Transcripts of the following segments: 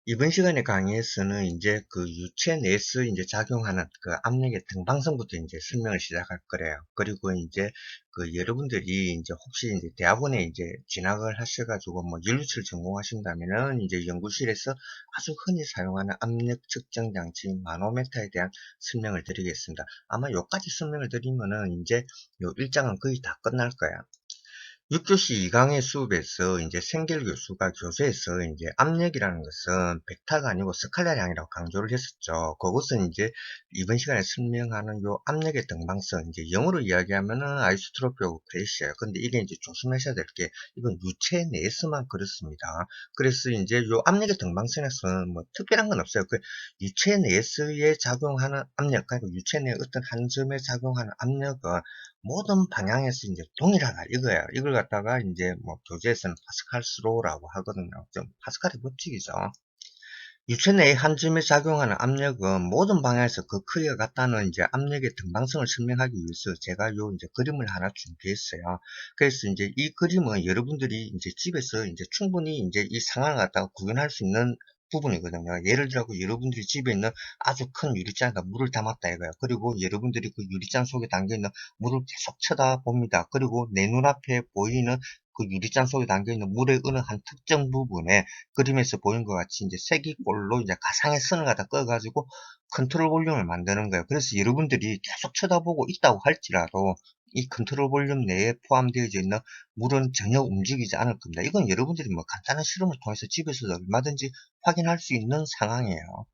이번 시간의 강의에서는 이제 그 유체 내에서 이제 작용하는 그 압력의 등방성부터 이제 설명을 시작할 거래요. 그리고 이제 그 여러분들이 이제 혹시 이제 대학원에 이제 진학을 하셔가지고 뭐 연료철 전공하신다면은 이제 연구실에서 아주 흔히 사용하는 압력 측정 장치 마노메터에 대한 설명을 드리겠습니다. 아마 요까지 설명을 드리면은 이제 요 일장은 거의 다 끝날 거야. 6교시 2강의 수업에서 이제 생길 교수가 교재에서 이제 압력이라는 것은 벡터가 아니고 스칼라량이라고 강조를 했었죠. 그것은 이제 이번 시간에 설명하는 요 압력의 등방성, 이제 영어로 이야기하면은 아이소트로피 오브 프레셔. 근데 이게 이제 조심하셔야 될 게 이건 유체 내에서만 그렇습니다. 그래서 이제 요 압력의 등방성에서는 뭐 특별한 건 없어요. 그 유체 내에서의 작용하는 압력, 그러니까 유체 내 어떤 한 점에 작용하는 압력은 모든 방향에서 이제 동일하다 이거예요. 이걸 갖다가 이제 뭐 교재에서는 파스칼 스로우라고 하거든요. 좀 파스칼의 법칙이죠. 유체 내의 한 점에 작용하는 압력은 모든 방향에서 그 크기가 같다는 이제 압력의 등방성을 설명하기 위해서 제가 요 이제 그림을 하나 준비했어요. 그래서 이제 이 그림은 여러분들이 이제 집에서 이제 충분히 이제 이 상황을 갖다가 구현할 수 있는 부분이거든요. 예를 들어 여러분들이 집에 있는 아주 큰 유리잔에다 물을 담았다 이거예요. 그리고 여러분들이 그 유리잔 속에 담겨 있는 물을 계속 쳐다봅니다. 그리고 내 눈앞에 보이는 그 유리잔 속에 담겨 있는 물의 어느 한 특정 부분에 그림에서 보인 것 같이 이제 세기꼴로 이제 가상의 선을 갖다 꺼가지고 컨트롤 볼륨을 만드는 거예요. 그래서 여러분들이 계속 쳐다보고 있다고 할지라도 이 컨트롤 볼륨 내에 포함되어 있는 물은 전혀 움직이지 않을 겁니다. 이건 여러분들이 뭐 간단한 실험을 통해서 집에서도 얼마든지 확인할 수 있는 상황이에요.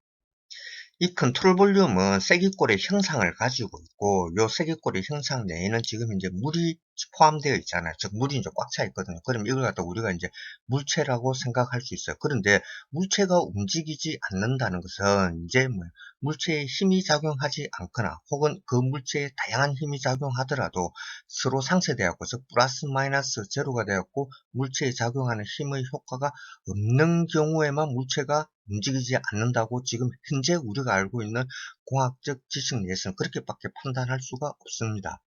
이 컨트롤 볼륨은 세기꼴의 형상을 가지고 있고, 요 세기꼴의 형상 내에는 지금 이제 물이 포함되어 있잖아요. 즉, 물이 이제 꽉 차 있거든요. 그럼 이걸 갖다 우리가 이제 물체라고 생각할 수 있어요. 그런데 물체가 움직이지 않는다는 것은 이제 뭐 물체에 힘이 작용하지 않거나 혹은 그 물체에 다양한 힘이 작용하더라도 서로 상쇄되었고, 즉, 플러스 마이너스 제로가 되었고, 물체에 작용하는 힘의 효과가 없는 경우에만 물체가 움직이지 않는다고 지금 현재 우리가 알고 있는 공학적 지식 내에서는 그렇게밖에 판단할 수가 없습니다.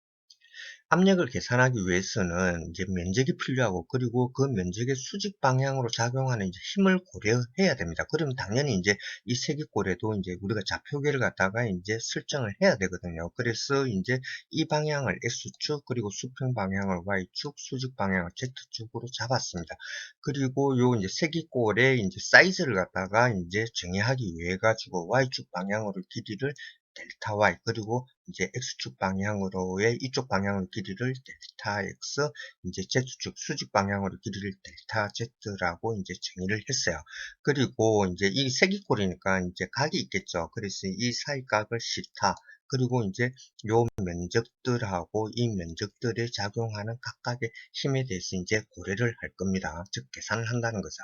압력을 계산하기 위해서는 이제 면적이 필요하고 그리고 그 면적의 수직 방향으로 작용하는 이제 힘을 고려해야 됩니다. 그러면 당연히 이제 이 세기꼴에도 이제 우리가 좌표계를 갖다가 이제 설정을 해야 되거든요. 그래서 이제 이 방향을 X축 그리고 수평 방향을 Y축, 수직 방향을 Z축으로 잡았습니다. 그리고 요 이제 세기꼴의 이제 사이즈를 갖다가 이제 정의하기 위해 가지고 Y축 방향으로 길이를 델타 Y 그리고 이제 X축 방향으로의 이쪽 방향으로 길이를 델타 X 이제 Z축 수직 방향으로 길이를 델타 Z라고 이제 정의를 했어요. 그리고 이제 이 세기꼴이니까 이제 각이 있겠죠. 그래서 이 사이각을 시타 그리고 이제 요 면적들하고 이 면적들에 작용하는 각각의 힘에 대해서 이제 고려를 할 겁니다. 즉 계산을 한다는 거죠.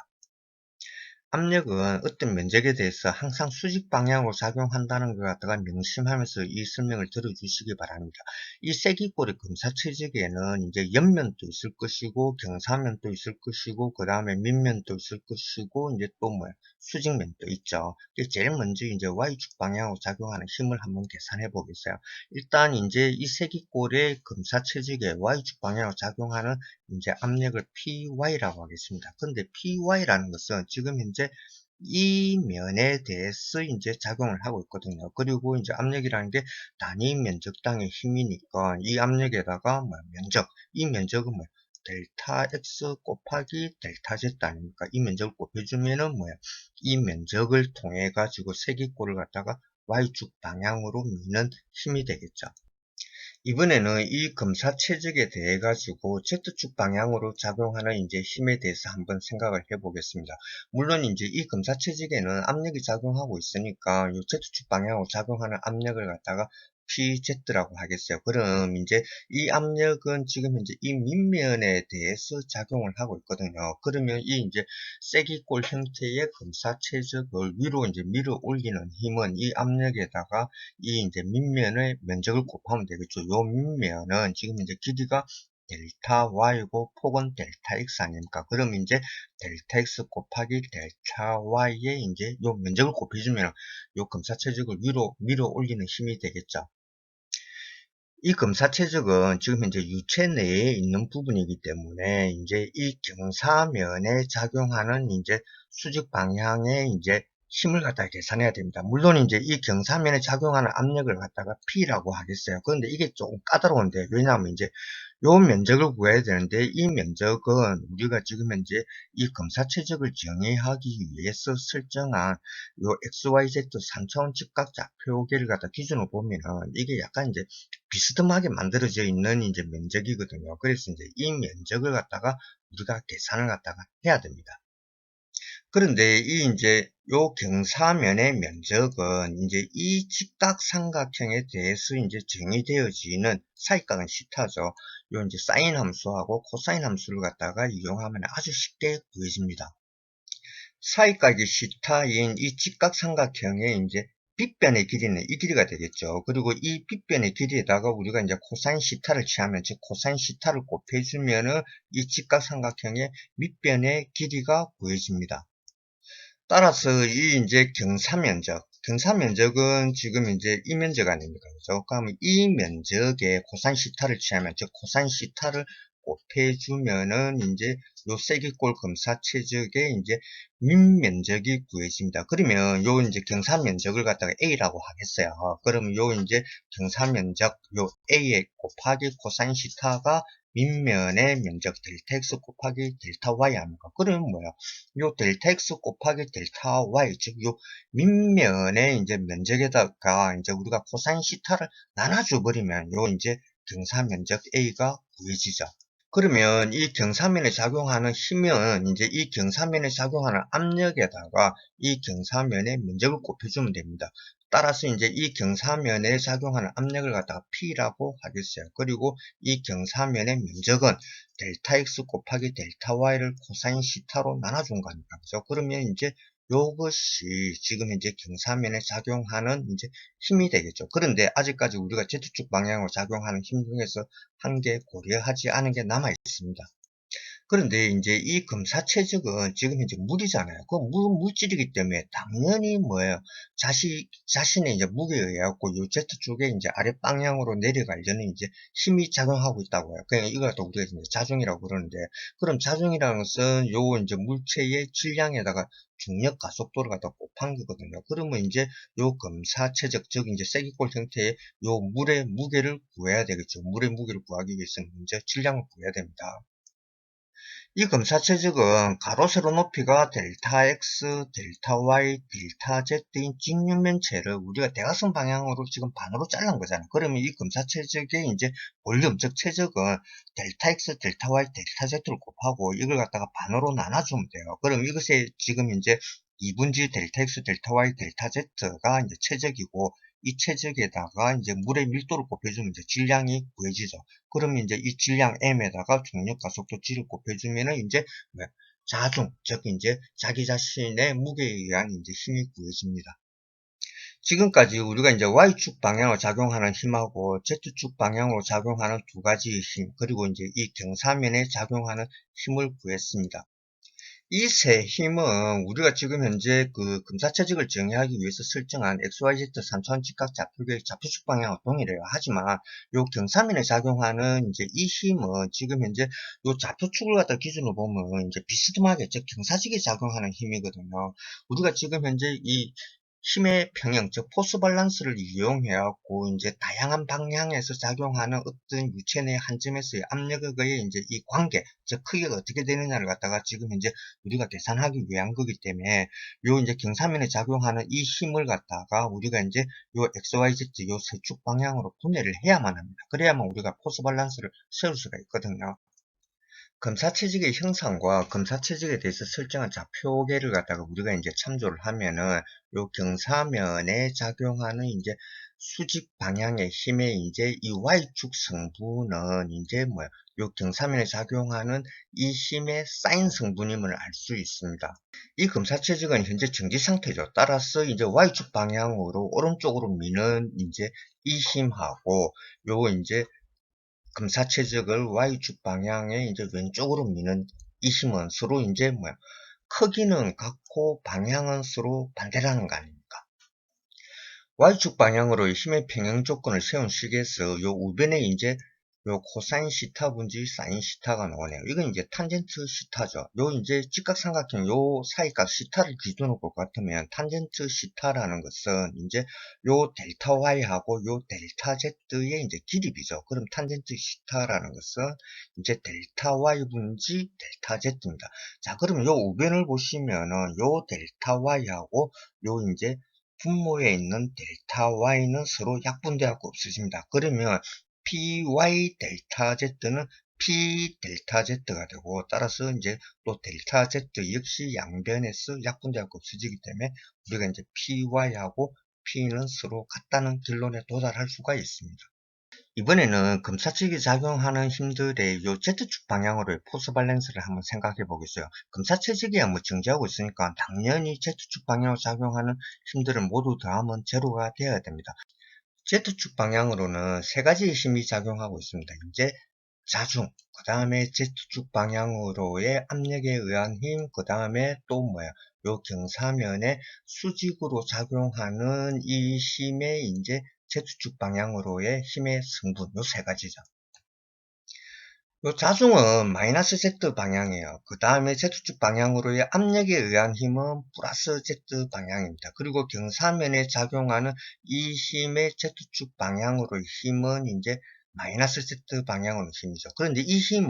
압력은 어떤 면적에 대해서 항상 수직 방향으로 작용한다는 것 갖다가 명심하면서 이 설명을 들어주시기 바랍니다. 이 세기꼴의 검사체적에는 이제 옆면도 있을 것이고 경사면도 있을 것이고 그 다음에 밑면도 있을 것이고 이제 또 뭐 수직면도 있죠. 제일 먼저 이제 Y축 방향으로 작용하는 힘을 한번 계산해 보겠어요. 일단 이제 이 세기꼴의 검사체적에 Y축 방향으로 작용하는 이제 압력을 PY라고 하겠습니다. 근데 PY라는 것은 지금 현재 이 면에 대해서 이제 작용을 하고 있거든요. 그리고 이제 압력이라는 게 단위 면적당의 힘이니까 이 압력에다가 뭐 면적, 이 면적은 뭐 델타 X 곱하기 델타 Z 아닙니까? 이 면적을 곱해주면은 뭐야? 이 면적을 통해 가지고 세기꼴을 갖다가 Y축 방향으로 미는 힘이 되겠죠. 이번에는 이 검사 체적에 대해 가지고 Z축 방향으로 작용하는 이제 힘에 대해서 한번 생각을 해 보겠습니다. 물론 이제 이 검사 체적에는 압력이 작용하고 있으니까 이 Z축 방향으로 작용하는 압력을 갖다가 PZ라고 하겠어요. 그럼 이제 이 압력은 지금 현재 이 밑면에 대해서 작용을 하고 있거든요. 그러면 이 이제 세기꼴 형태의 검사 체적을 위로 이제 밀어 올리는 힘은 이 압력에다가 이 이제 밑면의 면적을 곱하면 되겠죠. 요 밑면은 지금 이제 길이가 델타 y고 폭은 델타 x 아닙니까? 그럼 이제 델타 x 곱하기 델타 y에 이제 요 면적을 곱해주면 요 검사체적을 위로 밀어 올리는 힘이 되겠죠. 이 검사체적은 지금 현재 유체 내에 있는 부분이기 때문에 이제 이 경사면에 작용하는 이제 수직 방향의 이제 힘을 갖다가 계산해야 됩니다. 물론 이제 이 경사면에 작용하는 압력을 갖다가 P라고 하겠어요. 그런데 이게 조금 까다로운데, 왜냐하면 이제 요 면적을 구해야 되는데, 이 면적은 우리가 지금 현재 이 검사체적을 정의하기 위해서 설정한 요 XYZ 3차원 직각 좌표계를 갖다 기준으로 보면은 이게 약간 이제 비스듬하게 만들어져 있는 이제 면적이거든요. 그래서 이제 이 면적을 갖다가 우리가 계산을 갖다가 해야 됩니다. 그런데 이 이제 요 경사면의 면적은 이제 이 직각삼각형에 대해서 이제 정의되어지는 사이각은 시타죠. 요 이제 사인 함수하고 코사인 함수를 갖다가 이용하면 아주 쉽게 구해집니다. 사이각이 시타인 이 직각삼각형의 이제 빗변의 길이는 이 길이가 되겠죠. 그리고 이 빗변의 길이에다가 우리가 이제 코사인 시타를 취하면, 즉 코사인 시타를 곱해주면은 이 직각삼각형의 밑변의 길이가 구해집니다. 따라서 이 이제 경사면적은 지금 이제 이 면적 아닙니까? 그죠? 그러면 이 면적에 코사인 시타를 취하면, 즉 코사인 시타를 곱해주면은 이제 요 세기꼴 검사체적의 이제 밑면적이 구해집니다. 그러면 요 이제 경사면적을 갖다가 A라고 하겠어요. 그러면 요 이제 경사면적 요 A에 곱하기 코사인 시타가 밑면의 면적 델타 X 곱하기 델타 Y 합니까? 그러면 뭐야? 요 델타 X 곱하기 델타 Y, 즉 요 밑면의 이제 면적에다가 이제 우리가 코사인 시타를 나눠줘 버리면 요 이제 경사면적 A가 구해지죠. 그러면 이 경사면에 작용하는 힘은 이제 이 경사면에 작용하는 압력에다가 이 경사면의 면적을 곱해주면 됩니다. 따라서 이제 이 경사면에 작용하는 압력을 갖다가 P라고 하겠어요. 그리고 이 경사면의 면적은 델타 X 곱하기 델타 Y를 코사인 시타로 나눠준 거 아닙니까? 그죠? 그러면 이제 요것이 지금 현재 경사면에 작용하는 이제 힘이 되겠죠. 그런데 아직까지 우리가 Z축 방향으로 작용하는 힘 중에서 한 개 고려하지 않은 게 남아 있습니다. 그런데 이제 이 금사체적은 지금 현재 물이잖아요. 그 물질이기 때문에 당연히 뭐예요? 자신의 이제 무게에 의해 갖고 요 Z축에 이제 아래 방향으로 내려가려는 이제 힘이 작용하고 있다고요. 그냥 이걸 또 우리가 이제 자중이라고 그러는데, 그럼 자중이라는 것은 요 이제 물체의 질량에다가 중력 가속도를 갖다 곱한 거거든요. 그러면 이제 요 금사체적, 즉 이제 세기꼴 형태의 요 물의 무게를 구해야 되겠죠. 물의 무게를 구하기 위해서는 이제 질량을 구해야 됩니다. 이 검사체적은 가로 세로 높이가 델타 x, 델타 y, 델타 z인 직육면체를 우리가 대각선 방향으로 지금 반으로 잘란 거잖아요. 그러면 이 검사체적의 이제 볼륨, 즉 체적은 델타 x, 델타 y, 델타 z를 곱하고 이걸 갖다가 반으로 나눠주면 돼요. 그럼 이것에 지금 이제 2분지 델타 x, 델타 y, 델타 z가 이제 체적이고, 이 체적에다가 이제 물의 밀도를 곱해주면 이제 질량이 구해지죠. 그러면 이제 이 질량 m에다가 중력 가속도 g를 곱해주면은 이제 뭐 자중, 즉 이제 자기 자신의 무게에 의한 이제 힘이 구해집니다. 지금까지 우리가 이제 Y축 방향으로 작용하는 힘하고 Z축 방향으로 작용하는 두 가지의 힘, 그리고 이제 이 경사면에 작용하는 힘을 구했습니다. 이 세 힘은 우리가 지금 현재 그 금사체직을 정의하기 위해서 설정한 XYZ 3차원 직각 좌표의 좌표축 방향과 동일해요. 하지만 요 경사면에 작용하는 이제 이 힘은 지금 현재 요 좌표축을 갖다 기준으로 보면 이제 비스듬하게, 즉 경사직에 작용하는 힘이거든요. 우리가 지금 현재 이 힘의 평형, 즉 포스 밸런스를 이용해 갖고 이제 다양한 방향에서 작용하는 어떤 유체 내 한 점에서의 압력의 이제 이 관계, 즉 크기가 어떻게 되느냐를 갖다가 지금 현재 우리가 계산하기 위한 거기 때문에 요 이제 경사면에 작용하는 이 힘을 갖다가 우리가 이제 요 XYZ 요 세축 방향으로 분해를 해야만 합니다. 그래야만 우리가 포스 밸런스를 세울 수가 있거든요. 검사체직의 형상과 검사체직에 대해서 설정한 좌표계를 갖다가 우리가 이제 참조를 하면은 요 경사면에 작용하는 이제 수직 방향의 힘의 이제 이 Y축 성분은 이제 뭐야? 요 경사면에 작용하는 이 힘의 사인 성분임을 알 수 있습니다. 이 검사체직은 현재 정지 상태죠. 따라서 이제 Y축 방향으로 오른쪽으로 미는 이제 이 힘하고 요 이제 금사체적을 Y축 방향에 이제 왼쪽으로 미는 이 힘은 서로 이제 뭐야? 크기는 같고 방향은 서로 반대라는 거 아닙니까? Y축 방향으로 힘의 평형 조건을 세운 식에서 요 우변에 이제 요 코사인 시타 분지 사인 시타가 나오네요. 이건 이제 탄젠트 시타죠. 요 이제 직각삼각형 요 사이값 시타를 기준으로 볼 것 같으면 탄젠트 시타라는 것은 이제 요 델타 Y하고 요 델타 Z의 이제 기립이죠. 그럼 탄젠트 시타라는 것은 이제 델타 Y 분지 델타 Z입니다. 자, 그럼 요 우변을 보시면은 요 델타 Y하고 요 이제 분모에 있는 델타 y는 서로 약분되었고 없어집니다. 그러면 py 델타 z는 p 델타 z가 되고, 따라서 이제 또 델타 z 역시 양변에서 약분되었고 없어지기 때문에 우리가 이제 py하고 p는 서로 같다는 결론에 도달할 수가 있습니다. 이번에는 금사치기 작용하는 힘들의 요 Z축 방향으로의 포스 밸런스를 한번 생각해 보겠어요. 금사체지기야 뭐 정지하고 있으니까 당연히 Z축 방향으로 작용하는 힘들은 모두 더하면 제로가 되어야 됩니다. Z축 방향으로는 세 가지의 힘이 작용하고 있습니다. 이제 자중, 그 다음에 Z축 방향으로의 압력에 의한 힘, 그 다음에 또 뭐야? 요 경사면에 수직으로 작용하는 이 힘의 이제 Z축 방향으로의 힘의 성분, 요 세 가지죠. 요 자중은 마이너스 Z 방향이에요. 그 다음에 Z축 방향으로의 압력에 의한 힘은 플러스 Z 방향입니다. 그리고 경사면에 작용하는 이 힘의 Z축 방향으로의 힘은 이제 마이너스 Z 방향으로 힘이죠. 그런데 이 힘은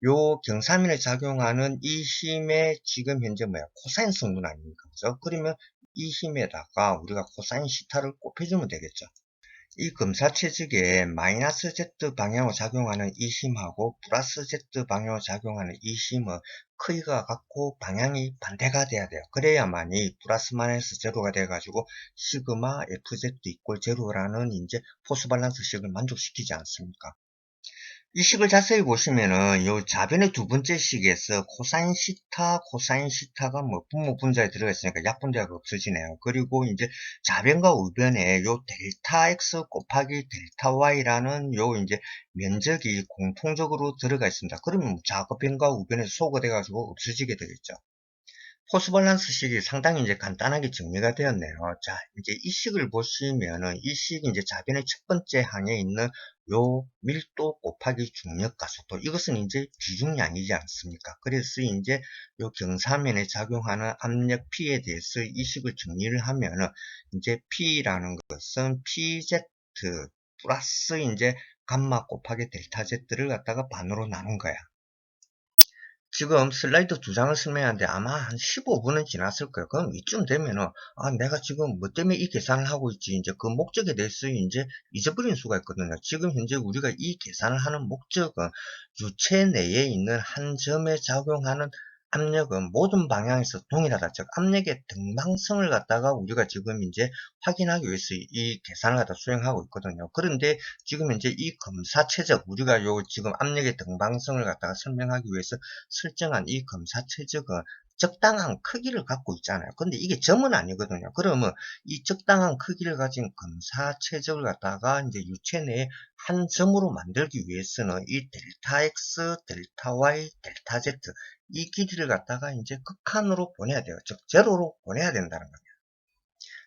요 경사면에 작용하는 이 힘의 지금 현재 뭐야? 코사인 성분 아닙니까? 그죠? 그러면 이 힘에다가 우리가 코사인 시타를 곱해주면 되겠죠. 이 금사체직에 마이너스 Z 방향으로 작용하는 이 힘하고 플러스 Z 방향으로 작용하는 이 힘은 크기가 같고 방향이 반대가 돼야 돼요. 그래야만이 플러스 마이너스 제로가 돼가지고 시그마 FZ 이꼴 제로라는 이제 포스 밸런스 식을 만족시키지 않습니까? 이 식을 자세히 보시면은 요 좌변의 두 번째 식에서 코사인 시타, 코사인 시타가 뭐 분모 분자에 들어가 있으니까 약분자가 없어지네요. 그리고 이제 좌변과 우변에 요 델타 x 곱하기 델타 y라는 요 이제 면적이 공통적으로 들어가 있습니다. 그러면 좌변과 우변에서 소거돼 가지고 없어지게 되겠죠. 포스 밸런스 식이 상당히 이제 간단하게 정리가 되었네요. 자, 이제 이 식을 보시면은 이 식이 이제 좌변의 첫 번째 항에 있는 요 밀도 곱하기 중력 가속도, 이것은 이제 비중량이지 않습니까? 그래서 이제 요 경사면에 작용하는 압력 P에 대해서 이 식을 정리를 하면은 이제 P라는 것은 PZ 플러스 이제 감마 곱하기 델타 Z를 갖다가 반으로 나눈 거야. 지금 슬라이드 두 장을 설명하는데 아마 한 15분은 지났을 거예요. 그럼 이쯤 되면은, 아, 내가 지금 뭐 때문에 이 계산을 하고 있지, 이제 그 목적에 대해서 이제 잊어버린 수가 있거든요. 지금 현재 우리가 이 계산을 하는 목적은 유체 내에 있는 한 점에 작용하는 압력은 모든 방향에서 동일하다. 즉, 압력의 등방성을 갖다가 우리가 지금 이제 확인하기 위해서 이 계산을 갖다 수행하고 있거든요. 그런데 지금 이제 이 검사체적, 우리가 요 지금 압력의 등방성을 갖다가 설명하기 위해서 설정한 이 검사 최적은 적당한 크기를 갖고 있잖아요. 근데 이게 점은 아니거든요. 그러면 이 적당한 크기를 가진 검사 최적을 갖다가 이제 유체 내에 한 점으로 만들기 위해서는 이 델타 x, 델타 y, 델타 z 이 길이를 갖다가 이제 극한으로 보내야 돼요. 즉 제로로 보내야 된다는 거예요.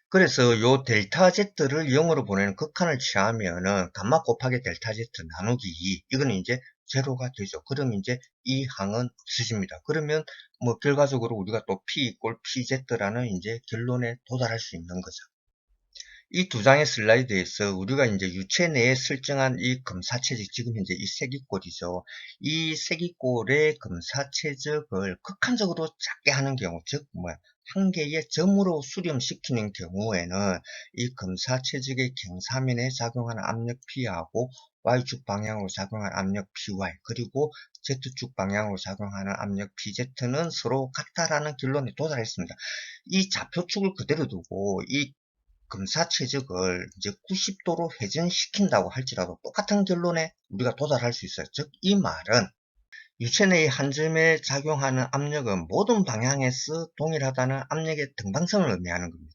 그래서 요 델타 Z를 0으로 보내는 극한을 취하면은 감마 곱하기 델타 Z 나누기 2, 이거는 이제 제로가 되죠. 그럼 이제 이 항은 없어집니다. 그러면 뭐 결과적으로 우리가 또 P 이꼴 PZ라는 이제 결론에 도달할 수 있는 거죠. 이 두 장의 슬라이드에서 우리가 이제 유체 내에 설정한 이 검사체적, 지금 현재 이 세기꼴이죠. 이 세기꼴의 검사체적을 극한적으로 작게 하는 경우, 즉, 한 개의 점으로 수렴시키는 경우에는 이 검사체적의 경사면에 작용하는 압력 P하고 Y축 방향으로 작용하는 압력 PY, 그리고 Z축 방향으로 작용하는 압력 PZ는 서로 같다라는 결론에 도달했습니다. 이 좌표축을 그대로 두고 이 검사체적을 이제 90도로 회전시킨다고 할지라도 똑같은 결론에 우리가 도달할 수 있어요. 즉, 이 말은 유체 내의 한 점에 작용하는 압력은 모든 방향에서 동일하다는 압력의 등방성을 의미하는 겁니다.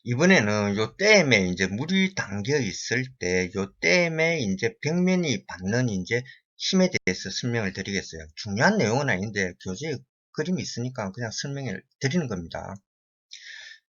이번에는 요 댐에 이제 물이 담겨 있을 때 요 댐에 이제 벽면이 받는 이제 힘에 대해서 설명을 드리겠어요. 중요한 내용은 아닌데 교재에 그림이 있으니까 그냥 설명을 드리는 겁니다.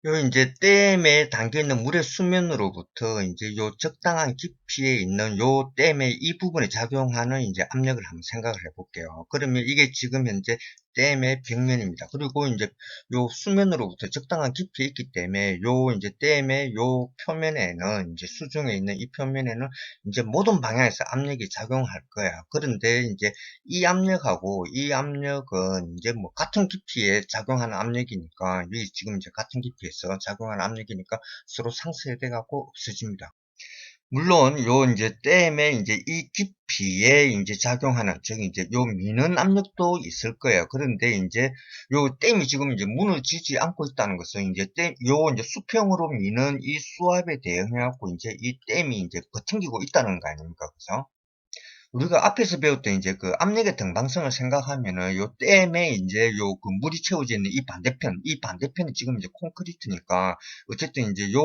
요 이제 댐에 담겨 있는 물의 수면으로부터 이제 요 적당한 깊이에 있는 요 댐의 이 부분에 작용하는 이제 압력을 한번 생각을 해 볼게요. 그러면 이게 지금 현재 댐의 벽면입니다. 그리고 이제 요 수면으로부터 적당한 깊이에 있기 때문에 요 이제 댐의 요 표면에는 이제 수중에 있는 이 표면에는 이제 모든 방향에서 압력이 작용할 거야. 그런데 이제 이 압력하고 이 압력은 이제 뭐 같은 깊이에 작용하는 압력이니까, 이 지금 이제 같은 깊이에서 작용하는 압력이니까 서로 상쇄돼 갖고 없어집니다. 물론 요 이제 댐에 이제 이 깊이에 이제 작용하는, 즉 이제 요 미는 압력도 있을 거예요. 그런데 이제 요 댐이 지금 이제 무너지지 않고 있다는 것은 이제 요 이제 수평으로 미는 이 수압에 대응해 갖고 이제 이 댐이 이제 버팅기고 있다는 거 아닙니까? 그죠? 우리가 앞에서 배웠던 이제 그 압력의 등방성을 생각하면은 요 댐에 이제 요 그 물이 채워져 있는 이 반대편이 지금 이제 콘크리트니까 어쨌든 이제 요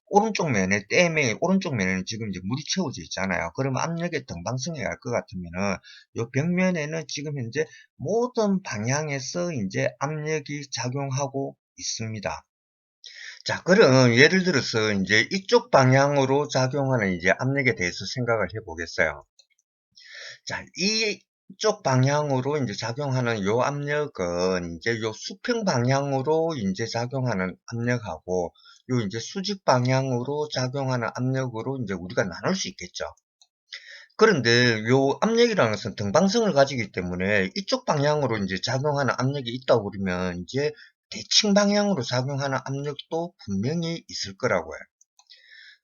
오른쪽 면에 댐의 오른쪽 면에는 지금 이제 물이 채워져 있잖아요. 그러면 압력의 등방성이 갈 것 같으면은 요 벽면에는 지금 현재 모든 방향에서 이제 압력이 작용하고 있습니다. 자, 그럼 예를 들어서 이제 이쪽 방향으로 작용하는 이제 압력에 대해서 생각을 해 보겠어요. 자, 이쪽 방향으로 이제 작용하는 요 압력은 이제 요 수평 방향으로 이제 작용하는 압력하고 요 이제 수직 방향으로 작용하는 압력으로 이제 우리가 나눌 수 있겠죠. 그런데 요 압력이라는 것은 등방성을 가지기 때문에 이쪽 방향으로 이제 작용하는 압력이 있다고 그러면 이제 대칭 방향으로 작용하는 압력도 분명히 있을 거라고요.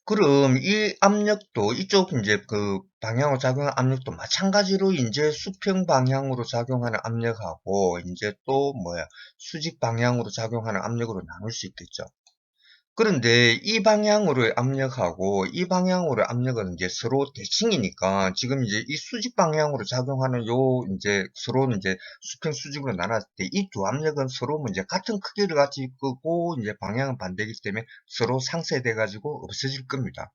그럼 이 압력도 이쪽 이제 그 방향으로 작용하는 압력도 마찬가지로 이제 수평 방향으로 작용하는 압력하고 이제 또 뭐야 수직 방향으로 작용하는 압력으로 나눌 수 있겠죠. 그런데 이 방향으로의 압력하고 이 방향으로의 압력은 이제 서로 대칭이니까 지금 이제 이 수직 방향으로 작용하는 요 이제 서로 이제 수평 수직으로 나눴을 때 이 두 압력은 서로 뭐 이제 같은 크기를 가지고 이제 방향은 반대이기 때문에 서로 상쇄돼 가지고 없어질 겁니다.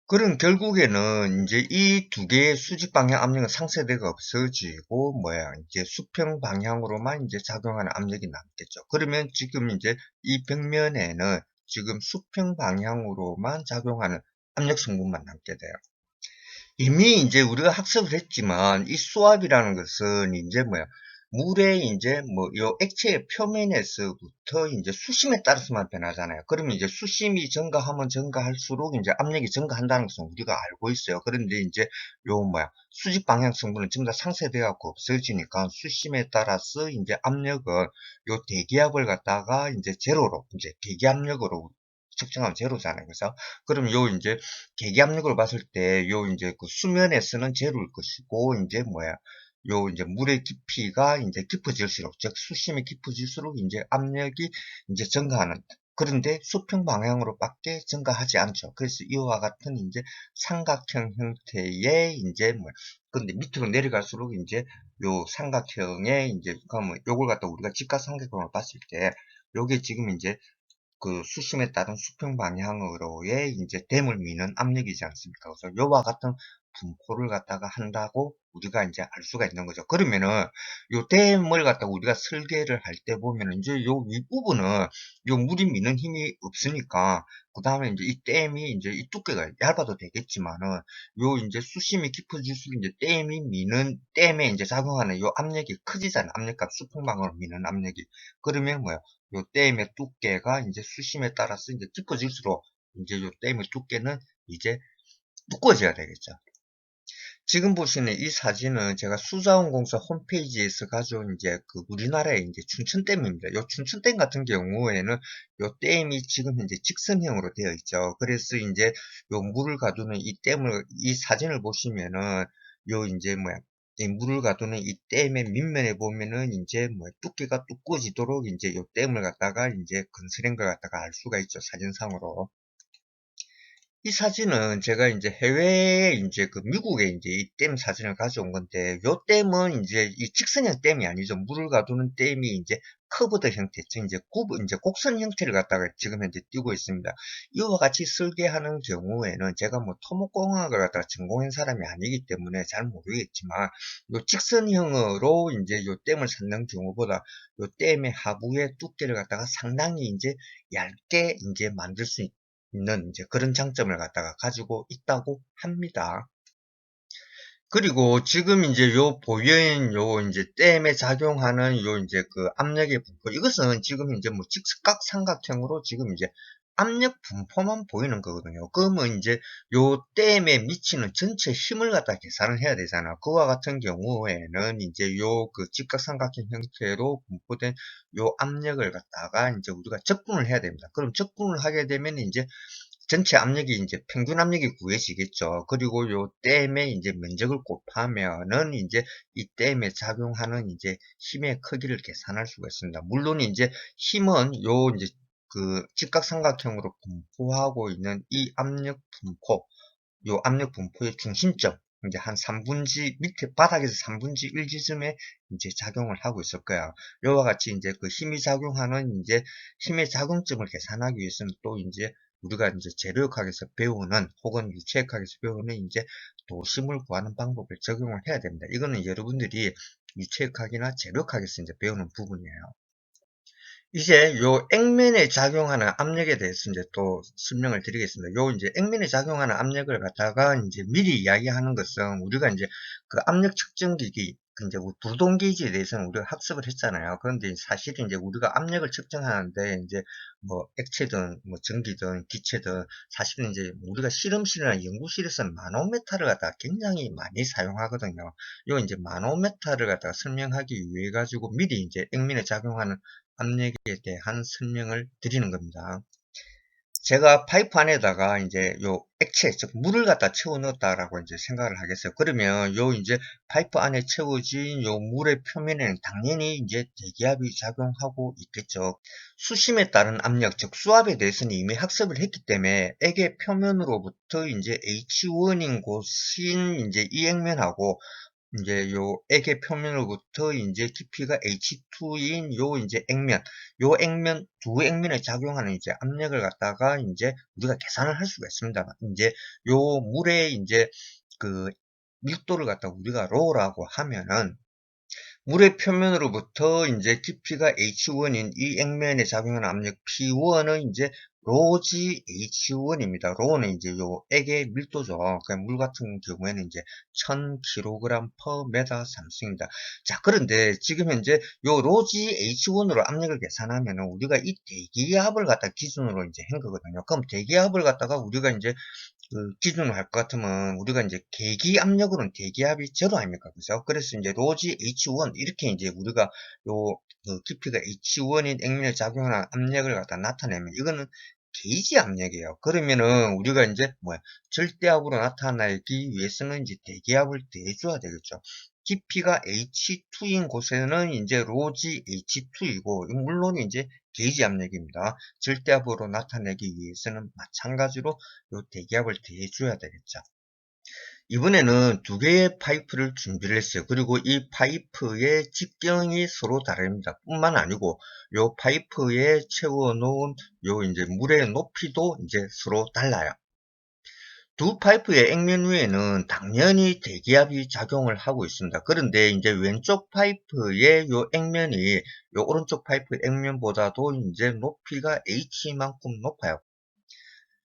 그럼 결국에는 이제 이 두 개의 수직 방향 압력은 상쇄대가 없어지고 뭐야 이제 수평 방향으로만 이제 작용하는 압력이 남겠죠. 그러면 지금 이제 이 벽면에는 지금 수평 방향으로만 작용하는 압력 성분만 남게 돼요. 이미 이제 우리가 학습을 했지만 이 수압이라는 것은 이제 뭐야 물의 이제 뭐 요 액체의 표면에서부터 이제 수심에 따라서만 변하잖아요. 그러면 이제 수심이 증가하면 증가할수록 이제 압력이 증가한다는 것은 우리가 알고 있어요. 그런데 이제 요 뭐야 수직 방향 성분은 전부 다 상쇄돼 갖고 없어지니까 수심에 따라서 이제 압력은 요 대기압을 갖다가 이제 제로로 이제 대기압력으로 측정하면 제로잖아요. 그래서 그럼 요 이제 계기압력으로 봤을 때, 요, 이제 그 수면에서는 제로일 것이고, 이제 뭐야, 요, 이제 물의 깊이가 이제 깊어질수록, 즉, 수심이 깊어질수록 이제 압력이 이제 증가하는. 그런데 수평 방향으로밖에 증가하지 않죠. 그래서 이와 같은 이제 삼각형 형태의 이제 뭐, 근데 밑으로 내려갈수록 이제 요 삼각형의 이제, 그러면 요걸 갖다 우리가 직각삼각형으로 봤을 때, 요게 지금 이제 그 수심에 따른 수평 방향으로의 이제 댐을 미는 압력이지 않습니까? 그래서 요와 같은 분포를 갖다가 한다고 우리가 이제 알 수가 있는 거죠. 그러면은 요 댐을 갖다가 우리가 설계를 할 때 보면은 이제 요 윗부분은 요 물이 미는 힘이 없으니까 그 다음에 이제 이 댐이 이제 이 두께가 얇아도 되겠지만은 요 이제 수심이 깊어질수록 이제 댐에 이제 작용하는 요 압력이 커지잖아요. 압력값 수평 방향으로 미는 압력이. 그러면 뭐야? 요 댐의 두께가 이제 수심에 따라서 이제 깊어질수록 이제 요 댐의 두께는 이제 두꺼워져야 되겠죠. 지금 보시는 이 사진은 제가 수자원공사 홈페이지에서 가져온 이제 그 우리나라의 이제 춘천댐입니다. 요 춘천댐 같은 경우에는 요 댐이 지금 현재 직선형으로 되어 있죠. 그래서 이제 요 물을 가두는 이 사진을 보시면은 요 이제 뭐야 이 물을 가두는 이 댐의 밑면에 보면은 이제 뭐 두께가 두꺼워지도록 이제 요 댐을 갖다가 이제 건설한 걸 갖다가 알 수가 있죠. 사진상으로. 이 사진은 제가 이제 해외에 이제 그 미국에 이제 이 댐 사진을 가져온 건데, 요 댐은 이제 이 직선형 댐이 아니죠. 물을 가두는 댐이 이제 커브드 형태, 즉 이제 곡선 형태를 갖다가 지금 현재 띄고 있습니다. 이와 같이 설계하는 경우에는 제가 뭐 토목공학을 갖다가 전공한 사람이 아니기 때문에 잘 모르겠지만, 요 직선형으로 이제 요 댐을 쌓는 경우보다 요 댐의 하부의 두께를 갖다가 상당히 이제 얇게 이제 만들 수 있는 이제 그런 장점을 갖다가 가지고 있다고 합니다. 그리고 지금 이제 요 보여인 요 이제 댐에 작용하는 요 이제 그 압력의 분포, 이것은 지금 이제 뭐 직각 삼각형으로 지금 이제 압력 분포만 보이는 거거든요. 그러면 이제 요 댐에 미치는 전체 힘을 갖다 계산을 해야 되잖아. 그와 같은 경우에는 이제 요 그 직각 삼각형 형태로 분포된 요 압력을 갖다가 이제 우리가 적분을 해야 됩니다. 그럼 적분을 하게 되면 이제 전체 압력이 이제 평균 압력이 구해지겠죠. 그리고 요 댐의 이제 면적을 곱하면은 이제 이 댐에 작용하는 이제 힘의 크기를 계산할 수가 있습니다. 물론 이제 힘은 요 이제 그 직각삼각형으로 분포하고 있는 이 압력 분포, 요 압력 분포의 중심점, 이제 한 3분지 밑에 바닥에서 3분지 1 지점에 이제 작용을 하고 있을 거야. 이와 같이 이제 그 힘이 작용하는 이제 힘의 작용점을 계산하기 위해서는 또 이제 우리가 이제 재료역학에서 배우는 혹은 유체역학에서 배우는 이제 도심을 구하는 방법을 적용을 해야 됩니다. 이거는 여러분들이 유체역학이나 재료역학에서 이제 배우는 부분이에요. 이제 요 액면에 작용하는 압력에 대해서 이제 또 설명을 드리겠습니다. 요 이제 액면에 작용하는 압력을 갖다가 이제 미리 이야기하는 것은 우리가 이제 그 압력 측정 기기, 그 이제 불동 게이지에 대해서는 우리가 학습을 했잖아요. 그런데 사실 이제 우리가 압력을 측정하는데 이제 뭐 액체든 뭐 전기든 기체든 사실은 이제 우리가 실험실이나 연구실에서는 마노메타를 갖다가 굉장히 많이 사용하거든요. 요 이제 마노메타를 갖다가 설명하기 위해 가지고 미리 이제 액면에 작용하는 압력에 대한 설명을 드리는 겁니다. 제가 파이프 안에다가 이제 요 액체, 즉 물을 갖다 채워 넣었다라고 이제 생각을 하겠어요. 그러면 요 이제 파이프 안에 채워진 요 물의 표면에는 당연히 이제 대기압이 작용하고 있겠죠. 수심에 따른 압력, 즉 수압에 대해서는 이미 학습을 했기 때문에 액의 표면으로부터 이제 H1인 곳인 이제 이 액면하고 이제 요 액의 표면으로부터 이제 깊이가 H2인 요 이제 액면, 요 액면, 두 액면에 작용하는 이제 압력을 갖다가 이제 우리가 계산을 할 수가 있습니다. 이제 요 물의 이제 그 밀도를 갖다가 우리가 로라고 하면은 물의 표면으로부터 이제 깊이가 H1인 이 액면에 작용하는 압력 P1은 이제 로지 H1입니다. 로는 이제 요 액의 밀도죠. 그러니까 물 같은 경우에는 이제 1000kg per 메다 삼승입니다. 자, 그런데 지금 현재 요 로지 H1으로 압력을 계산하면 우리가 이 대기압을 갖다 기준으로 이제 한 거거든요. 그럼 대기압을 갖다가 우리가 이제 그 기준을 할 것 같으면 우리가 이제 계기 압력으로는 대기압이 제로 아닙니까? 그죠? 그래서 이제 로지 H1 이렇게 이제 우리가 요 그 깊이가 H1인 액면에 작용하는 압력을 갖다 나타내면 이거는 게이지 압력이에요. 그러면은 우리가 이제 뭐야 절대압으로 나타내기 위해서는 이제 대기압을 대줘야 되겠죠. 깊이가 H2인 곳에는 이제 로지 H2이고 물론 이제 게이지 압력입니다. 절대압으로 나타내기 위해서는 마찬가지로 요 대기압을 대줘야 되겠죠. 이번에는 두 개의 파이프를 준비를 했어요. 그리고 이 파이프의 직경이 서로 다릅니다. 뿐만 아니고 요 파이프에 채워 놓은 요 이제 물의 높이도 이제 서로 달라요. 두 파이프의 액면 위에는 당연히 대기압이 작용을 하고 있습니다. 그런데 이제 왼쪽 파이프의 요 액면이 요 오른쪽 파이프 액면보다도 이제 높이가 H만큼 높아요.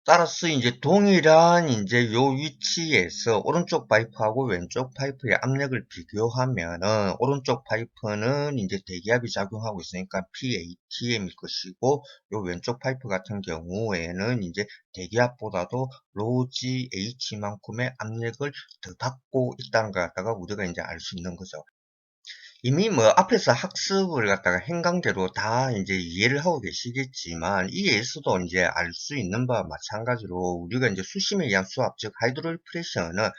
따라서 이제 동일한 이제 요 위치에서 오른쪽 파이프하고 왼쪽 파이프의 압력을 비교하면은 오른쪽 파이프는 이제 대기압이 작용하고 있으니까 PATM일 것이고 요 왼쪽 파이프 같은 경우에는 이제 대기압보다도 로지 H만큼의 압력을 더 받고 있다는 걸 갖다가 우리가 이제 알 수 있는 거죠. 이미 뭐 앞에서 학습을 갖다가 행강대로 다 이제 이해를 하고 계시겠지만 이에서도 이제 알 수 있는 바와 마찬가지로 우리가 이제 수심에 의한 수압 즉 하이드롤 프레셔는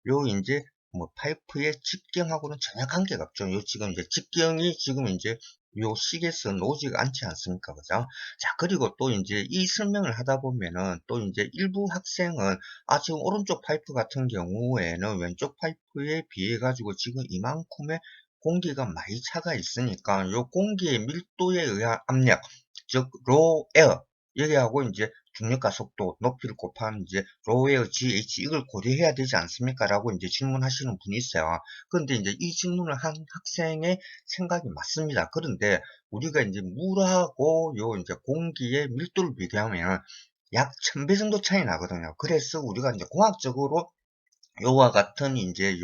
요 이제 뭐 파이프의 직경하고는 전혀 관계가 없죠. 요 지금 이제 직경이 지금 이제 요 식에서 나오지가 않지 않습니까? 그죠? 자, 그리고 또 이제 이 설명을 하다 보면은 또 이제 일부 학생은 지금 오른쪽 파이프 같은 경우에는 왼쪽 파이프에 비해 가지고 지금 이만큼의 공기가 많이 차가 있으니까 요 공기의 밀도에 의한 압력, 즉, 로 에어, 여기하고 이제 중력과 속도, 높이를 곱한 이제 로우 에어 GH 이걸 고려해야 되지 않습니까? 라고 이제 질문하시는 분이 있어요. 그런데 이제 이 질문을 한 학생의 생각이 맞습니다. 그런데 우리가 이제 물하고 요 이제 공기의 밀도를 비교하면 약 1000배 정도 차이 나거든요. 그래서 우리가 이제 공학적으로 요와 같은 이제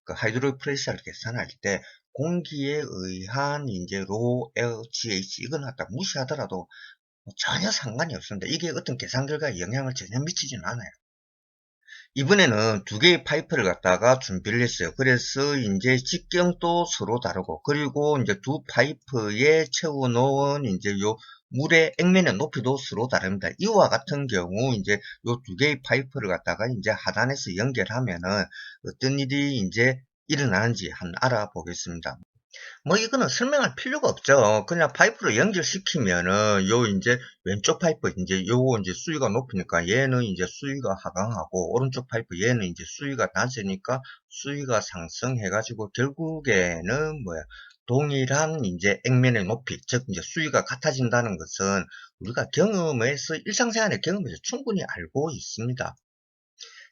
그 하이드로 프레셔를 계산할 때 공기에 의한 이제 로 에어 GH 이건 갖다 무시하더라도 전혀 상관이 없습니다. 이게 어떤 계산 결과에 영향을 전혀 미치지는 않아요. 이번에는 두 개의 파이프를 갖다가 준비를 했어요. 그래서 이제 직경도 서로 다르고, 그리고 이제 두 파이프에 채워 놓은 이제 요 물의 액면의 높이도 서로 다릅니다. 이와 같은 경우 이제 요 두 개의 파이프를 갖다가 이제 하단에서 연결하면은 어떤 일이 이제 일어나는지 한번 알아보겠습니다. 뭐 이거는 설명할 필요가 없죠. 그냥 파이프로 연결시키면은 요 이제 왼쪽 파이프 이제 요거 이제 수위가 높으니까 얘는 이제 수위가 하강하고, 오른쪽 파이프 얘는 이제 수위가 낮으니까 수위가 상승해 가지고 결국에는 뭐야, 동일한 이제 액면의 높이, 즉 이제 수위가 같아진다는 것은 우리가 경험에서, 일상생활의 경험에서 충분히 알고 있습니다.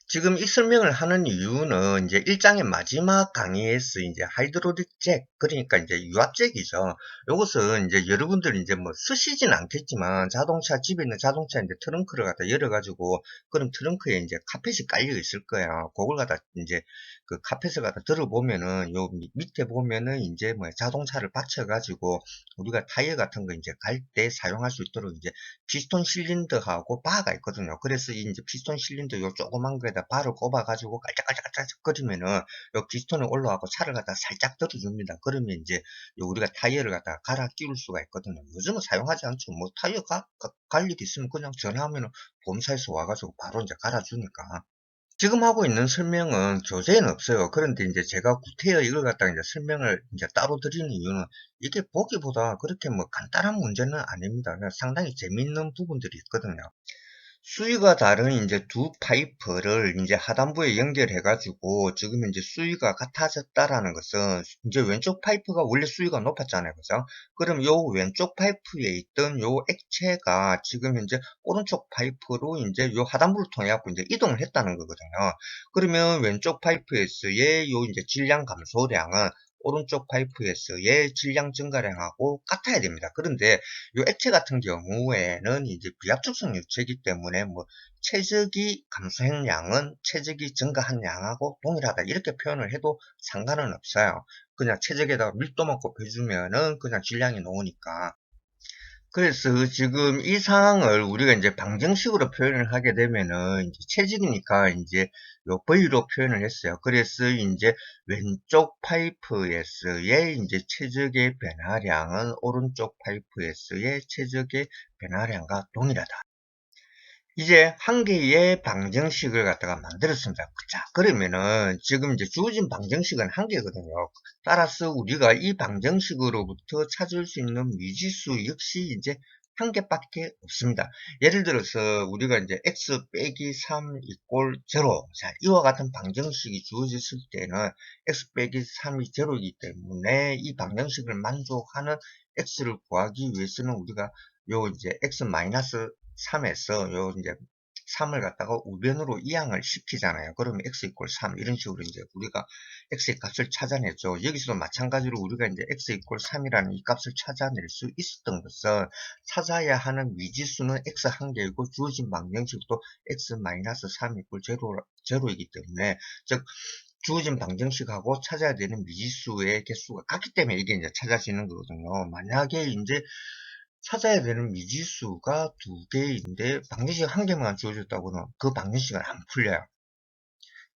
지금 이 설명을 하는 이유는 이제 1장의 마지막 강의에서 이제 하이드롤릭 잭, 그러니까 이제 유압잭이죠. 요것은 이제 여러분들이 이제 뭐 쓰시진 않겠지만 자동차, 집에 있는 자동차 이제 트렁크를 갖다 열어가지고, 그럼 트렁크에 이제 카펫이 깔려 있을 거예요. 그걸 갖다 이제 그 카펫을 갖다 들어보면은 요 밑에 보면은 이제 뭐 자동차를 받쳐가지고 우리가 타이어 같은 거 이제 갈 때 사용할 수 있도록 이제 피스톤 실린더하고 바가 있거든요. 그래서 이 이제 피스톤 실린더 요 조그만 거에다 바를 꼽아가지고 깔짝깔짝깔짝거리면은 요 피스톤이 올라가고 차를 갖다 살짝 들어줍니다. 그러면 이제 요 우리가 타이어를 갖다 갈아 끼울 수가 있거든요. 요즘은 사용하지 않죠. 뭐 타이어 갈 일 있으면 그냥 전화하면은 보험사에서 와가지고 바로 이제 갈아주니까. 지금 하고 있는 설명은 교재에는 없어요. 그런데 이제 제가 구태여 이걸 갖다가 이제 설명을 이제 따로 드리는 이유는 이게 보기보다 그렇게 뭐 간단한 문제는 아닙니다. 그냥 상당히 재밌는 부분들이 있거든요. 수위가 다른 이제 두 파이프를 이제 하단부에 연결해 가지고 지금 이제 수위가 같아졌다라는 것은 이제 왼쪽 파이프가 원래 수위가 높았잖아요. 그죠? 그럼 요 왼쪽 파이프에 있던 요 액체가 지금 현재 오른쪽 파이프로 이제 요 하단부를 통해 갖고 이제 이동을 했다는 거거든요. 그러면 왼쪽 파이프에서의 요 이제 질량 감소량은 오른쪽 파이프에서의 질량 증가량하고 같아야 됩니다. 그런데 요 액체 같은 경우에는 이제 비압축성 유체이기 때문에 뭐 최적이 감소한 양은 최적이 증가한 양하고 동일하다 이렇게 표현을 해도 상관은 없어요. 그냥 최적에다가 밀도만 곱해주면은 그냥 질량이 나오니까. 그래서 지금 이 상황을 우리가 이제 방정식으로 표현을 하게 되면은 이제 체직이니까 이제 요 V로 표현을 했어요. 그래서 이제 왼쪽 파이프에서의 이제 최적의 변화량은 오른쪽 파이프에서의 최적의 변화량과 동일하다. 이제 한 개의 방정식을 갖다가 만들었습니다. 자, 그러면은 지금 이제 주어진 방정식은 한 개거든요. 따라서 우리가 이 방정식으로부터 찾을 수 있는 미지수 역시 이제 한 개밖에 없습니다. 예를 들어서 우리가 이제 x 빼기 3 이꼴 0. 자, 이와 같은 방정식이 주어졌을 때는 x 빼기 3이 0이기 때문에 이 방정식을 만족하는 x를 구하기 위해서는 우리가 요 이제 x 마이너스 3에서 요 이제 3을 갖다가 우변으로 이항을 시키잖아요. 그러면 x 이퀄 3 이런 식으로 이제 우리가 x의 값을 찾아내죠. 여기서도 마찬가지로 우리가 이제 x 이퀄 3이라는 이 값을 찾아낼 수 있었던 것은 찾아야 하는 미지수는 x 한 개이고 주어진 방정식도 x 마이너스 3 이퀄 0이기 때문에, 즉 주어진 방정식하고 찾아야 되는 미지수의 개수가 같기 때문에 이게 이제 찾아지는 거거든요. 만약에 이제 찾아야 되는 미지수가 두 개인데 방정식 한 개만 주어졌다고는 그 방정식은 안 풀려요.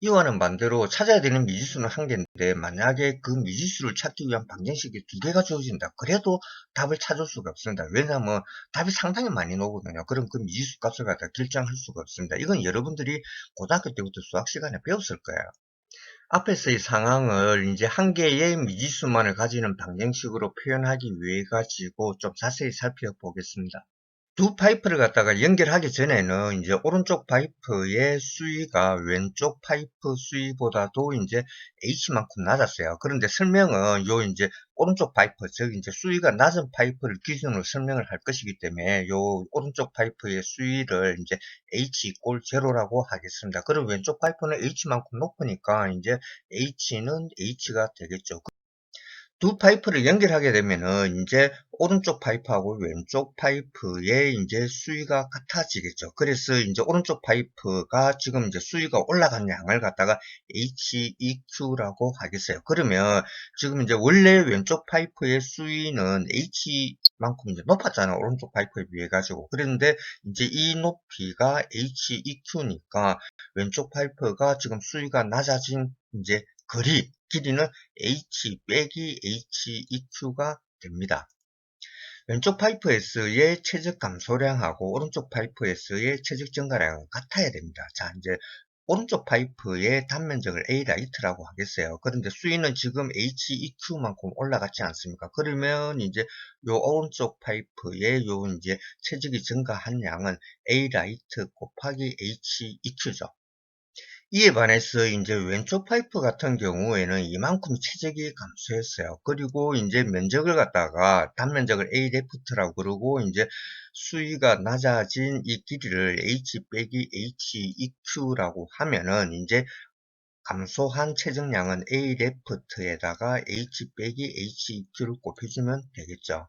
이와는 반대로 찾아야 되는 미지수는 한 개인데 만약에 그 미지수를 찾기 위한 방정식이 두 개가 주어진다. 그래도 답을 찾을 수가 없습니다. 왜냐하면 답이 상당히 많이 나오거든요. 그럼 그 미지수 값을 갖다 결정할 수가 없습니다. 이건 여러분들이 고등학교 때부터 수학 시간에 배웠을 거예요. 앞에서의 상황을 이제 한 개의 미지수만을 가지는 방정식으로 표현하기 위해 가지고 좀 자세히 살펴보겠습니다. 두 파이프를 갖다가 연결하기 전에는 이제 오른쪽 파이프의 수위가 왼쪽 파이프 수위보다도 이제 H만큼 낮았어요. 그런데 설명은 요 이제 오른쪽 파이프, 즉 이제 수위가 낮은 파이프를 기준으로 설명을 할 것이기 때문에 요 오른쪽 파이프의 수위를 이제 H 이꼴 제로라고 하겠습니다. 그럼 왼쪽 파이프는 H만큼 높으니까 이제 H는 H가 되겠죠. 두 파이프를 연결하게 되면은 이제 오른쪽 파이프하고 왼쪽 파이프의 이제 수위가 같아지겠죠. 그래서 이제 오른쪽 파이프가 지금 이제 수위가 올라간 양을 갖다가 HEQ라고 하겠어요. 그러면 지금 이제 원래 왼쪽 파이프의 수위는 H만큼 이제 높았잖아요. 오른쪽 파이프에 비해 가지고. 그런데 이제 이 높이가 HEQ니까 왼쪽 파이프가 지금 수위가 낮아진 이제 길이는 H 빼기 HEQ가 됩니다. 왼쪽 파이프에서의 최적 감소량하고 오른쪽 파이프에서의 최적 증가량은 같아야 됩니다. 자, 이제 오른쪽 파이프의 단면적을 A 라이트라고 하겠어요. 그런데 수위는 지금 HEQ만큼 올라갔지 않습니까? 그러면 이제 요 오른쪽 파이프의 요 이제 최적이 증가한 양은 A 라이트 곱하기 HEQ죠. 이에 반해서 이제 왼쪽 파이프 같은 경우에는 이만큼 최적이 감소했어요. 그리고 이제 면적을 갖다가 단면적을 A 레프트라고 그러고 이제 수위가 낮아진 이 길이를 H 빼기 HEQ라고 하면은 이제 감소한 최적량은 A 레프트에다가 H 빼기 HEQ를 곱해주면 되겠죠.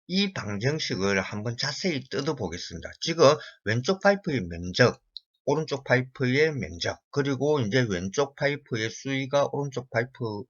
이 방정식을 한번 자세히 뜯어보겠습니다. 지금 왼쪽 파이프의 면적, 오른쪽 파이프의 면적, 그리고 이제 왼쪽 파이프의 수위가 오른쪽 파이프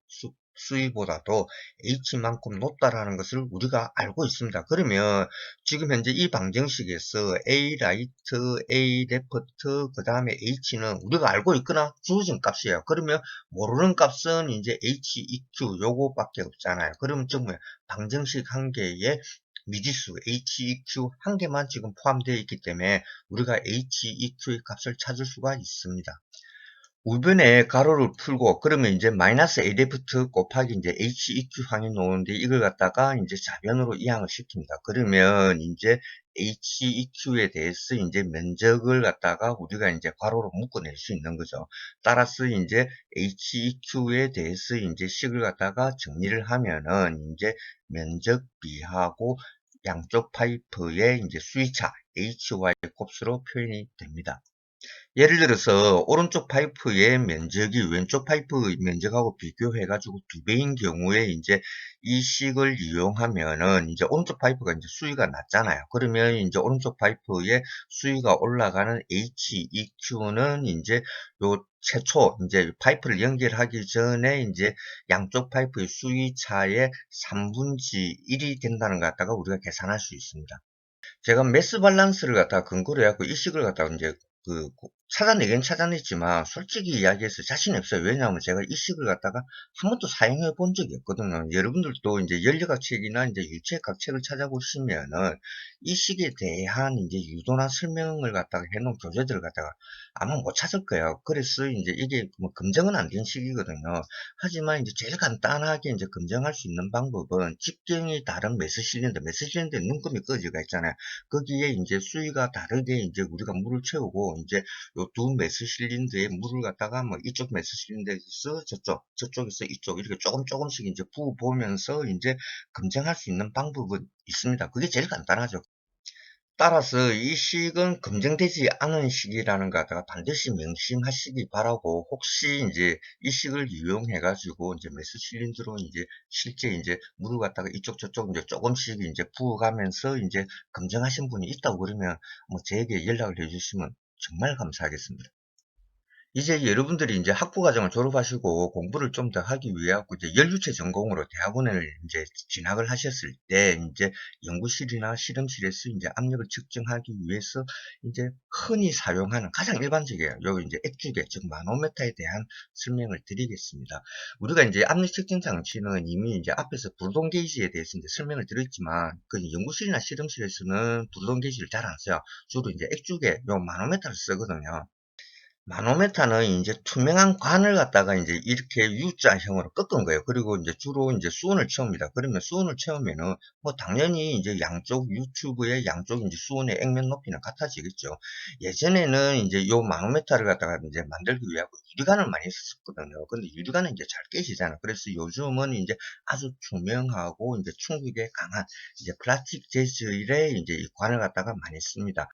수위보다도 H만큼 높다라는 것을 우리가 알고 있습니다. 그러면 지금 현재 이 방정식에서 A 라이트, A 레프트, 그 다음에 H는 우리가 알고 있거나 주어진 값이에요. 그러면 모르는 값은 이제 HEQ 요거밖에 없잖아요. 그러면 즉 뭐야? 방정식 한 개에 미지수 HEQ 한 개만 지금 포함되어 있기 때문에 우리가 HEQ의 값을 찾을 수가 있습니다. 우변에 가로를 풀고 그러면 이제 마이너스 A 레프트 곱하기 이제 HEQ 항이 나오는데 이걸 갖다가 이제 좌변으로 이항을 시킵니다. 그러면 이제 HEQ에 대해서 이제 면적을 갖다가 우리가 이제 괄호로 묶어낼 수 있는 거죠. 따라서 이제 HEQ에 대해서 이제 식을 갖다가 정리를 하면은 이제 면적 B하고 양쪽 파이프의 이제 수위차 HY 곱수로 표현이 됩니다. 예를 들어서 오른쪽 파이프의 면적이 왼쪽 파이프 면적하고 비교해가지고 두 배인 경우에 이제 이 식을 이용하면은 이제 오른쪽 파이프가 이제 수위가 낮잖아요. 그러면 이제 오른쪽 파이프의 수위가 올라가는 HEQ는 이제 요 최초 이제 파이프를 연결하기 전에 이제 양쪽 파이프의 수위 차의 3분의 1이 된다는 것 갖다가 우리가 계산할 수 있습니다. 제가 매스 밸런스를 갖다가 근거로 해갖고 이 식을 갖다가 이제 찾아내긴 찾아냈지만 솔직히 이야기해서 자신이 없어요. 왜냐하면 제가 이 식을 갖다가 한 번도 사용해 본 적이 없거든요. 여러분들도 이제 연료각 책이나 이제 유체각 책을 찾아보시면은 이 식에 대한 이제 유도나 설명을 갖다가 해놓은 교재들을 갖다가 아마 못 찾을 거예요. 그래서 이제 이게 뭐 검증은 안 된 식이거든요. 하지만 이제 제일 간단하게 이제 검증할 수 있는 방법은 직경이 다른 메스실린더에 눈금이 꺼지가 있잖아요. 거기에 이제 수위가 다르게 이제 우리가 물을 채우고 이제 요 두 메스실린더에 물을 갖다가 뭐 이쪽 메스실린더에서 저쪽에서 이쪽 이렇게 조금씩 이제 부어 보면서 이제 검증할 수 있는 방법은 있습니다. 그게 제일 간단하죠. 따라서 이 식은 검증되지 않은 식이라는 거 갖다가 반드시 명심하시기 바라고, 혹시 이제 이 식을 이용해 가지고 이제 메스실린더로 이제 실제 이제 물을 갖다가 이쪽 저쪽 이제 조금씩 이제 부어가면서 이제 검증하신 분이 있다고 그러면 뭐 저에게 연락을 해 주시면 정말 감사하겠습니다. 이제 여러분들이 이제 학부 과정을 졸업하시고 공부를 좀 더 하기 위해 갖고 이제 연료체 전공으로 대학원을 이제 진학을 하셨을 때 이제 연구실이나 실험실에서 이제 압력을 측정하기 위해서 이제 흔히 사용하는 가장 일반적이에요. 여기 이제 액주계 즉 마노메터에 대한 설명을 드리겠습니다. 우리가 이제 압력 측정 장치는 이미 이제 앞에서 부르동 게이지에 대해서 이제 설명을 드렸지만 그 연구실이나 실험실에서는 부르동 게이지를 잘 안 써요. 주로 이제 액주계 요 마노메터를 쓰거든요. 마노메타는 이제 투명한 관을 갖다가 이제 이렇게 U자형으로 꺾은 거예요. 그리고 이제 주로 이제 수온을 채웁니다. 그러면 수온을 채우면은 뭐 당연히 이제 양쪽 유튜브의 양쪽 이제 수온의 액면 높이는 같아지겠죠. 예전에는 이제 요 마노메타를 갖다가 이제 만들기 위하여 유리관을 많이 썼거든요. 근데 유리관은 이제 잘 깨지잖아. 그래서 요즘은 이제 아주 투명하고 이제 충격에 강한 이제 플라스틱 재질의 이제 이 관을 갖다가 많이 씁니다.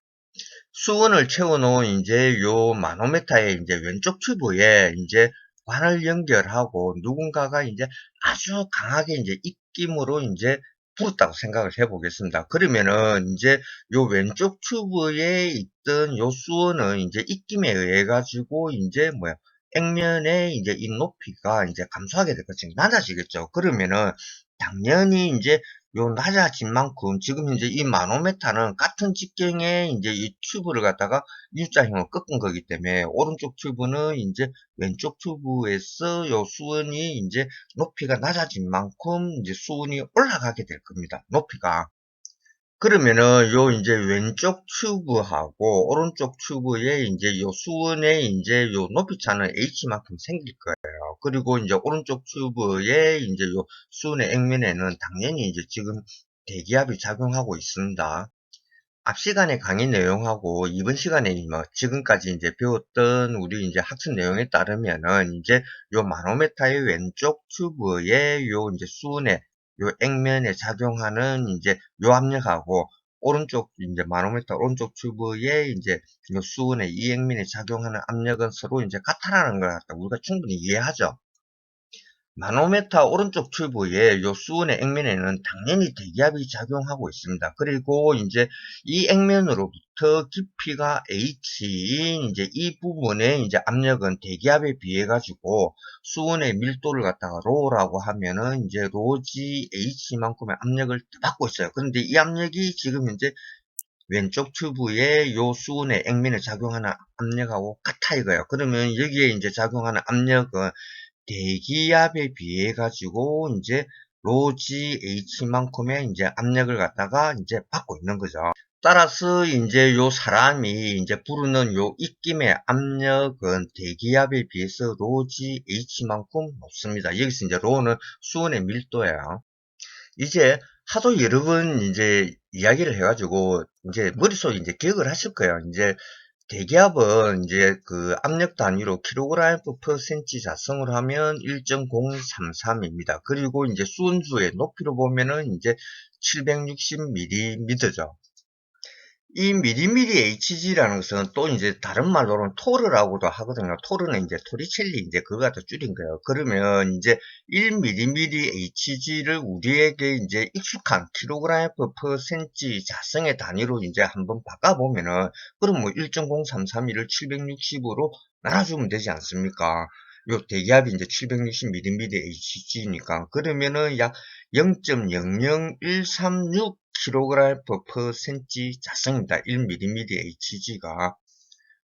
수온을 채워놓은 이제 요 마노메타의 이제 왼쪽 튜브에 이제 관을 연결하고 누군가가 이제 아주 강하게 이제 입김으로 이제 불었다고 생각을 해 보겠습니다. 그러면은 이제 요 왼쪽 튜브에 있던 요 수온은 이제 입김에 의해 가지고 이제 뭐야 액면의 이제 이 높이가 이제 감소하게 될 것이 낮아지겠죠. 그러면은 당연히 이제 요 낮아진 만큼 지금 이제 이 마노메타는 같은 직경에 이제 이 튜브를 갖다가 U자형으로 꺾은 거기 때문에 오른쪽 튜브는 이제 왼쪽 튜브에서 요 수온이 이제 높이가 낮아진 만큼 이제 수온이 올라가게 될 겁니다. 높이가. 그러면은 요 이제 왼쪽 튜브하고 오른쪽 튜브에 이제 요 수온에 이제 요 높이 차는 H만큼 생길 거예요. 그리고 이제 오른쪽 튜브에 이제 요 수온의 액면에는 당연히 이제 지금 대기압이 작용하고 있습니다. 앞 시간의 강의 내용하고 이번 시간에 뭐 지금까지 이제 배웠던 우리 이제 학습 내용에 따르면은 이제 요 마노메타의 왼쪽 튜브에 요 이제 수온에 요 액면에 작용하는 이제 요 압력하고 오른쪽 이제 마노메타 오른쪽 튜브에 이제 요 수온에 이 액면에 작용하는 압력은 서로 이제 같다라는 걸 갖다 우리가 충분히 이해하죠. 마노메타 오른쪽 튜브의 요 수온의 액면에는 당연히 대기압이 작용하고 있습니다. 그리고 이제 이 액면으로부터 깊이가 H인 이제 이 부분의 이제 압력은 대기압에 비해 가지고 수온의 밀도를 갖다가 로라고 하면은 이제 로지 H만큼의 압력을 받고 있어요. 그런데 이 압력이 지금 이제 왼쪽 튜브의 요 수온의 액면에 작용하는 압력하고 같아 이거예요. 그러면 여기에 이제 작용하는 압력은 대기압에 비해 가지고 이제 로지 H만큼의 이제 압력을 갖다가 이제 받고 있는 거죠. 따라서 이제 요 사람이 이제 부르는 요 입김의 압력은 대기압에 비해서 로지 H만큼 높습니다. 여기서 이제 로는 수온의 밀도예요. 이제 하도 여러 번 이제 이야기를 해가지고 이제 머릿속에 이제 기억을 하실 거예요. 이제 대기압은 이제 그 압력 단위로 kg per cm 자성을 하면 1.033입니다. 그리고 이제 수은수의 높이로 보면은 이제 760mm죠. 이 미리미리 HG라는 것은 또 이제 다른 말로는 토르라고도 하거든요. 토르는 이제 토리첼리 이제 그거 갖다 줄인 거예요. 그러면 이제 1mm HG를 우리에게 이제 익숙한 킬로그램 per cm 자성의 단위로 이제 한번 바꿔보면은 그럼 뭐 1.033을 760으로 나눠주면 되지 않습니까? 요 대기압이 이제 760mm HG니까 그러면은 약 0.00136 kg per cm 자성입니다. 1mm HG가.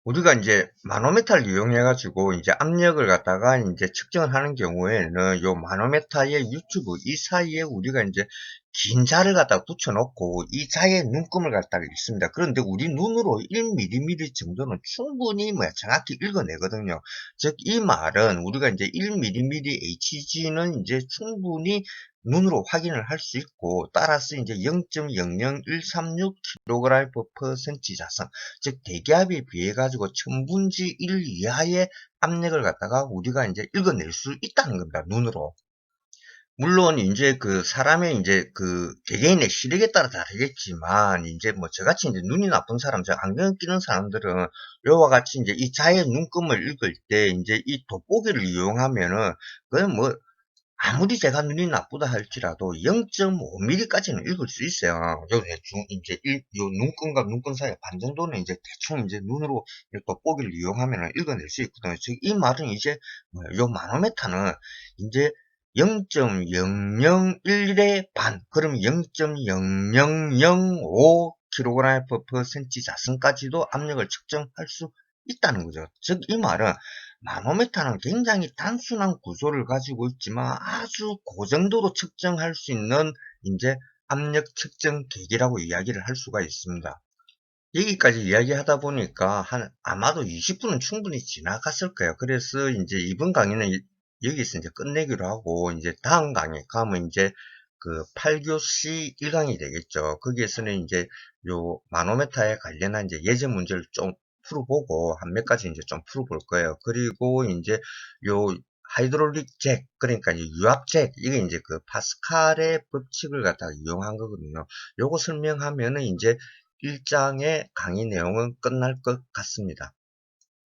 우리가 이제 마노메타를 이용해 가지고 이제 압력을 갖다가 이제 측정을 하는 경우에는 요 마노메타의 유튜브 이 사이에 우리가 이제 긴 자를 갖다가 붙여 놓고 이 자의 눈금을 갖다가 읽습니다. 그런데 우리 눈으로 1mm 정도는 충분히 뭐야 정확히 읽어내거든요. 즉 이 말은 우리가 이제 1mm HG는 이제 충분히 눈으로 확인을 할 수 있고 따라서 이제 0.00136 kg per cm 자성 즉 대기압에 비해 가지고 천분지 1 이하의 압력을 갖다가 우리가 이제 읽어낼 수 있다는 겁니다. 눈으로. 물론 이제 그 사람의 이제 그 개개인의 시력에 따라 다르겠지만 이제 뭐 저같이 이제 눈이 나쁜 사람, 저 안경 끼는 사람들은 요와 같이 이제 이 자의 눈금을 읽을 때 이제 이 돋보기를 이용하면은 그건 뭐 아무리 제가 눈이 나쁘다 할지라도 0.5mm까지는 읽을 수 있어요. 요 대충 이제 요 눈금과 눈금 사이 반 정도는 이제 대충 이제 눈으로 돋보기를 이용하면 읽어낼 수 있거든요. 즉, 이 말은 이제 요 마노메타는 이제 0.001의 반, 그럼 0.0005 kg per cm 자승까지도 압력을 측정할 수 있다는 거죠. 즉, 이 말은 마노메타는 굉장히 단순한 구조를 가지고 있지만 아주 고정도로 측정할 수 있는 이제 압력 측정 계기라고 이야기를 할 수가 있습니다. 여기까지 이야기하다 보니까 아마도 20분은 충분히 지나갔을 거예요. 그래서 이제 이번 강의는 여기서 이제 끝내기로 하고, 이제 다음 강의 가면 이제 그 8교시 1강이 되겠죠. 거기에서는 이제 요 마노메타에 관련한 이제 예제 문제를 좀 풀어보고, 한 몇 가지 이제 좀 풀어볼 거예요. 그리고 이제 요 하이드롤릭 잭, 그러니까 이제 유압 잭, 이게 이제 그 파스칼의 법칙을 갖다가 이용한 거거든요. 요거 설명하면은 이제 1장의 강의 내용은 끝날 것 같습니다.